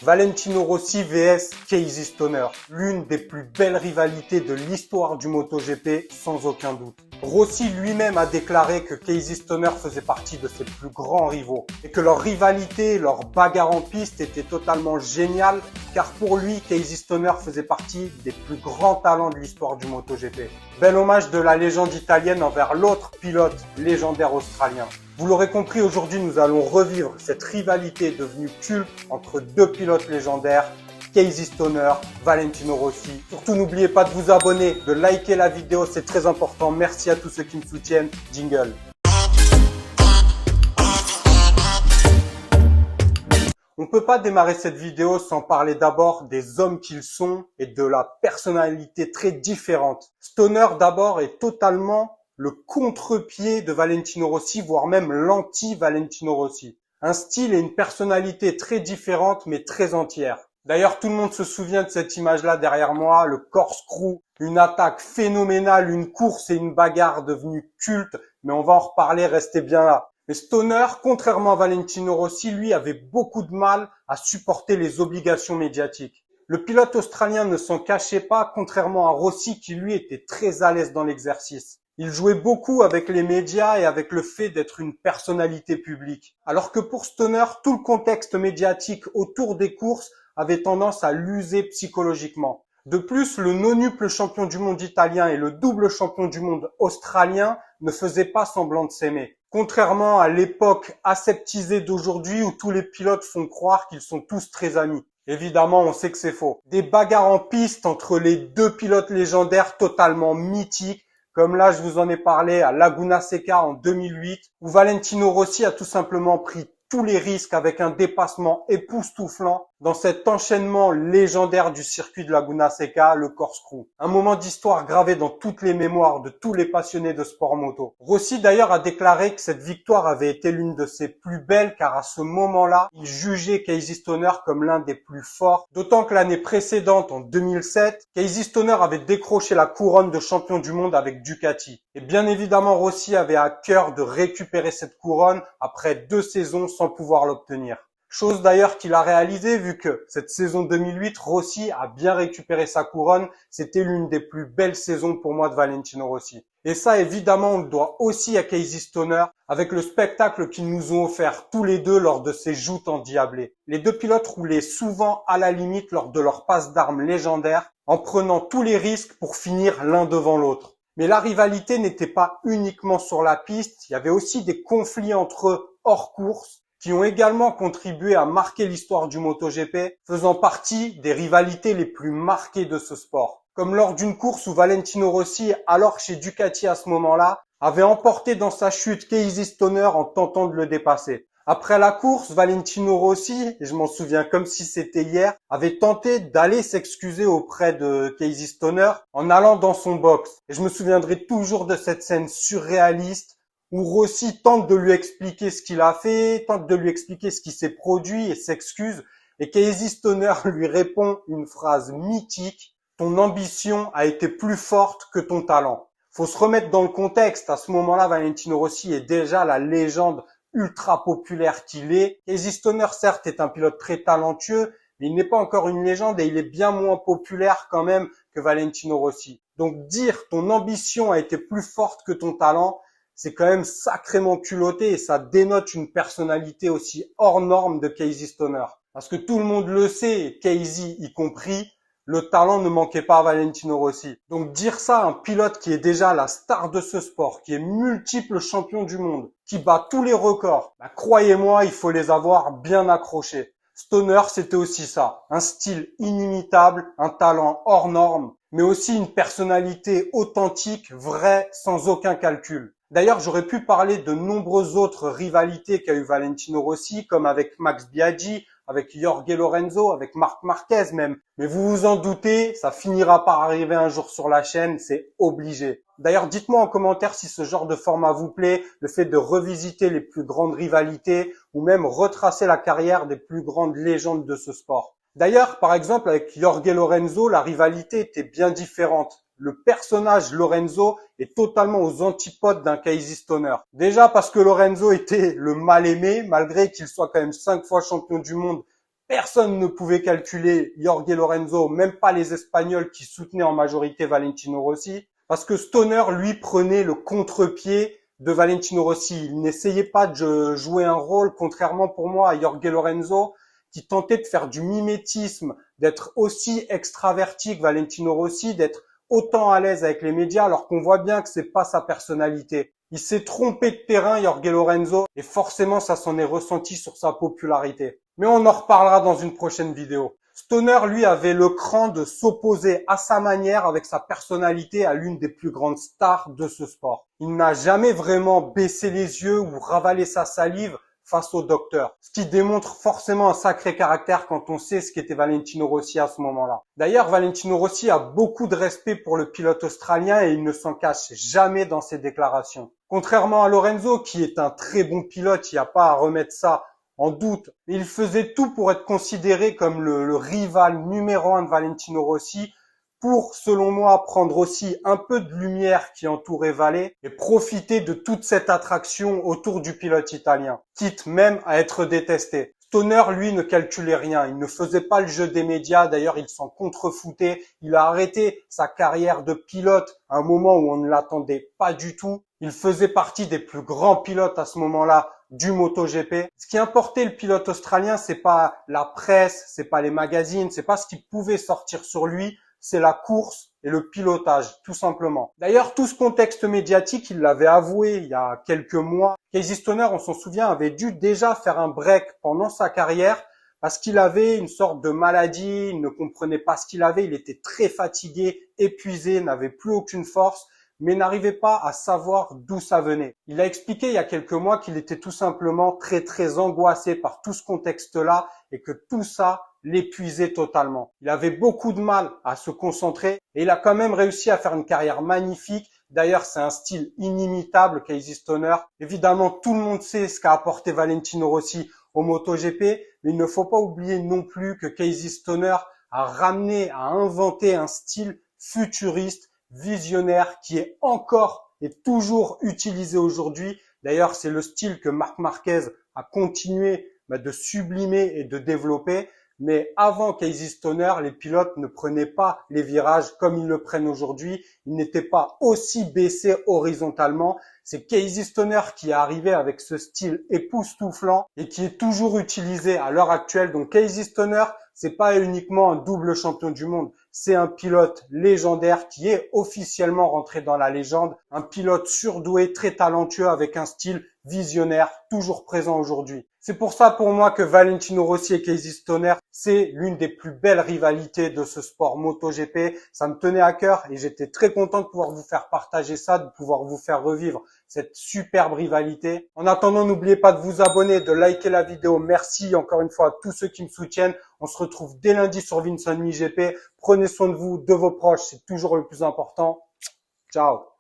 Valentino Rossi vs Casey Stoner, l'une des plus belles rivalités de l'histoire du MotoGP, sans aucun doute. Rossi lui-même a déclaré que Casey Stoner faisait partie de ses plus grands rivaux et que leur rivalité, leur bagarre en piste était totalement géniale car pour lui, Casey Stoner faisait partie des plus grands talents de l'histoire du MotoGP. Bel hommage de la légende italienne envers l'autre pilote légendaire australien. Vous l'aurez compris, aujourd'hui nous allons revivre cette rivalité devenue culte entre deux pilotes légendaires, Casey Stoner, Valentino Rossi. Surtout n'oubliez pas de vous abonner, de liker la vidéo, c'est très important. Merci à tous ceux qui me soutiennent. Jingle. On ne peut pas démarrer cette vidéo sans parler d'abord des hommes qu'ils sont et de la personnalité très différente. Stoner d'abord est totalement le contre-pied de Valentino Rossi, voire même l'anti-Valentino Rossi. Un style et une personnalité très différentes mais très entières. D'ailleurs, tout le monde se souvient de cette image-là derrière moi, le corkscrew, une attaque phénoménale, une course et une bagarre devenue culte, mais on va en reparler, restez bien là. Mais Stoner, contrairement à Valentino Rossi, lui avait beaucoup de mal à supporter les obligations médiatiques. Le pilote australien ne s'en cachait pas, contrairement à Rossi qui lui était très à l'aise dans l'exercice. Il jouait beaucoup avec les médias et avec le fait d'être une personnalité publique. Alors que pour Stoner, tout le contexte médiatique autour des courses avait tendance à l'user psychologiquement. De plus, le nonuple champion du monde italien et le double champion du monde australien ne faisaient pas semblant de s'aimer. Contrairement à l'époque aseptisée d'aujourd'hui où tous les pilotes font croire qu'ils sont tous très amis. Évidemment, on sait que c'est faux. Des bagarres en piste entre les deux pilotes légendaires totalement mythiques, comme là je vous en ai parlé à Laguna Seca en 2008, où Valentino Rossi a tout simplement pris tous les risques avec un dépassement époustouflant dans cet enchaînement légendaire du circuit de Laguna Seca, le corkscrew. Un moment d'histoire gravé dans toutes les mémoires de tous les passionnés de sport moto. Rossi d'ailleurs a déclaré que cette victoire avait été l'une de ses plus belles car à ce moment-là, il jugeait Casey Stoner comme l'un des plus forts. D'autant que l'année précédente, en 2007, Casey Stoner avait décroché la couronne de champion du monde avec Ducati. Et bien évidemment, Rossi avait à cœur de récupérer cette couronne après 2 saisons sans pouvoir l'obtenir. Chose d'ailleurs qu'il a réalisé vu que cette saison 2008, Rossi a bien récupéré sa couronne. C'était l'une des plus belles saisons pour moi de Valentino Rossi. Et ça, évidemment, on le doit aussi à Casey Stoner avec le spectacle qu'ils nous ont offert tous les deux lors de ces joutes endiablées. Les deux pilotes roulaient souvent à la limite lors de leur passe d'armes légendaire en prenant tous les risques pour finir l'un devant l'autre. Mais la rivalité n'était pas uniquement sur la piste, il y avait aussi des conflits entre eux hors course qui ont également contribué à marquer l'histoire du MotoGP, faisant partie des rivalités les plus marquées de ce sport. Comme lors d'une course où Valentino Rossi, alors chez Ducati à ce moment-là, avait emporté dans sa chute Casey Stoner en tentant de le dépasser. Après la course, Valentino Rossi, et je m'en souviens comme si c'était hier, avait tenté d'aller s'excuser auprès de Casey Stoner en allant dans son box. Et je me souviendrai toujours de cette scène surréaliste où Rossi tente de lui expliquer ce qu'il a fait, tente de lui expliquer ce qui s'est produit et s'excuse. Et Casey Stoner lui répond une phrase mythique: « Ton ambition a été plus forte que ton talent. » Faut se remettre dans le contexte. À ce moment-là, Valentino Rossi est déjà la légende ultra populaire qu'il est. Casey Stoner, certes, est un pilote très talentueux, mais il n'est pas encore une légende et il est bien moins populaire quand même que Valentino Rossi. Donc dire ton ambition a été plus forte que ton talent, c'est quand même sacrément culotté et ça dénote une personnalité aussi hors norme de Casey Stoner. Parce que tout le monde le sait, Casey y compris, le talent ne manquait pas à Valentino Rossi. Donc dire ça à un pilote qui est déjà la star de ce sport, qui est multiple champion du monde, qui bat tous les records, croyez-moi, il faut les avoir bien accrochés. Stoner, c'était aussi ça, un style inimitable, un talent hors norme, mais aussi une personnalité authentique, vraie, sans aucun calcul. D'ailleurs, j'aurais pu parler de nombreuses autres rivalités qu'a eu Valentino Rossi, comme avec Max Biaggi, avec Jorge Lorenzo, avec Marc Marquez même. Mais vous vous en doutez, ça finira par arriver un jour sur la chaîne, c'est obligé. D'ailleurs, dites-moi en commentaire si ce genre de format vous plaît, le fait de revisiter les plus grandes rivalités ou même retracer la carrière des plus grandes légendes de ce sport. D'ailleurs, par exemple, avec Jorge Lorenzo, la rivalité était bien différente. Le personnage Lorenzo est totalement aux antipodes d'un Casey Stoner. Déjà parce que Lorenzo était le mal-aimé, malgré qu'il soit quand même 5 fois champion du monde Personne ne pouvait calculer Jorge Lorenzo, même pas les Espagnols qui soutenaient en majorité Valentino Rossi, parce que Stoner, lui, prenait le contre-pied de Valentino Rossi. Il n'essayait pas de jouer un rôle, contrairement pour moi à Jorge Lorenzo, qui tentait de faire du mimétisme, d'être aussi extraverti que Valentino Rossi, d'être autant à l'aise avec les médias, alors qu'on voit bien que c'est pas sa personnalité. Il s'est trompé de terrain, Jorge Lorenzo, et forcément ça s'en est ressenti sur sa popularité. Mais on en reparlera dans une prochaine vidéo. Stoner, lui, avait le cran de s'opposer à sa manière, avec sa personnalité, à l'une des plus grandes stars de ce sport. Il n'a jamais vraiment baissé les yeux ou ravalé sa salive face au docteur. Ce qui démontre forcément un sacré caractère quand on sait ce qu'était Valentino Rossi à ce moment-là. D'ailleurs, Valentino Rossi a beaucoup de respect pour le pilote australien et il ne s'en cache jamais dans ses déclarations. Contrairement à Lorenzo, qui est un très bon pilote, il n'y a pas à remettre ça en doute, mais il faisait tout pour être considéré comme le rival numéro 1 de Valentino Rossi, pour, selon moi, prendre aussi un peu de lumière qui entourait Vallée et profiter de toute cette attraction autour du pilote italien, quitte même à être détesté. Stoner, lui, ne calculait rien. Il ne faisait pas le jeu des médias. D'ailleurs, il s'en contrefoutait. Il a arrêté sa carrière de pilote à un moment où on ne l'attendait pas du tout. Il faisait partie des plus grands pilotes à ce moment-là du MotoGP. Ce qui importait le pilote australien, c'est pas la presse, c'est pas les magazines, c'est pas ce qui pouvait sortir sur lui, c'est la course et le pilotage, tout simplement. D'ailleurs, tout ce contexte médiatique, il l'avait avoué il y a quelques mois. Casey Stoner, on s'en souvient, avait dû déjà faire un break pendant sa carrière parce qu'il avait une sorte de maladie, il ne comprenait pas ce qu'il avait, il était très fatigué, épuisé, n'avait plus aucune force, mais n'arrivait pas à savoir d'où ça venait. Il a expliqué il y a quelques mois qu'il était tout simplement très angoissé par tout ce contexte-là et que tout ça l'épuisait totalement. Il avait beaucoup de mal à se concentrer et il a quand même réussi à faire une carrière magnifique. D'ailleurs, c'est un style inimitable, Casey Stoner. Évidemment, tout le monde sait ce qu'a apporté Valentino Rossi au MotoGP, mais il ne faut pas oublier non plus que Casey Stoner a ramené, a inventé un style futuriste, visionnaire, qui est encore et toujours utilisé aujourd'hui. D'ailleurs, c'est le style que Marc Marquez a continué de sublimer et de développer. Mais avant Casey Stoner, les pilotes ne prenaient pas les virages comme ils le prennent aujourd'hui. Ils n'étaient pas aussi baissés horizontalement. C'est Casey Stoner qui est arrivé avec ce style époustouflant et qui est toujours utilisé à l'heure actuelle. Donc Casey Stoner, c'est pas uniquement un double champion du monde. C'est un pilote légendaire qui est officiellement rentré dans la légende. Un pilote surdoué, très talentueux avec un style visionnaire, toujours présent aujourd'hui. C'est pour ça pour moi que Valentino Rossi et Casey Stoner, c'est l'une des plus belles rivalités de ce sport MotoGP. Ça me tenait à cœur et j'étais très content de pouvoir vous faire partager ça, de pouvoir vous faire revivre cette superbe rivalité. En attendant, n'oubliez pas de vous abonner, de liker la vidéo. Merci encore une fois à tous ceux qui me soutiennent. On se retrouve dès lundi sur Vincent MiGP. Prenez soin de vous, de vos proches, c'est toujours le plus important. Ciao.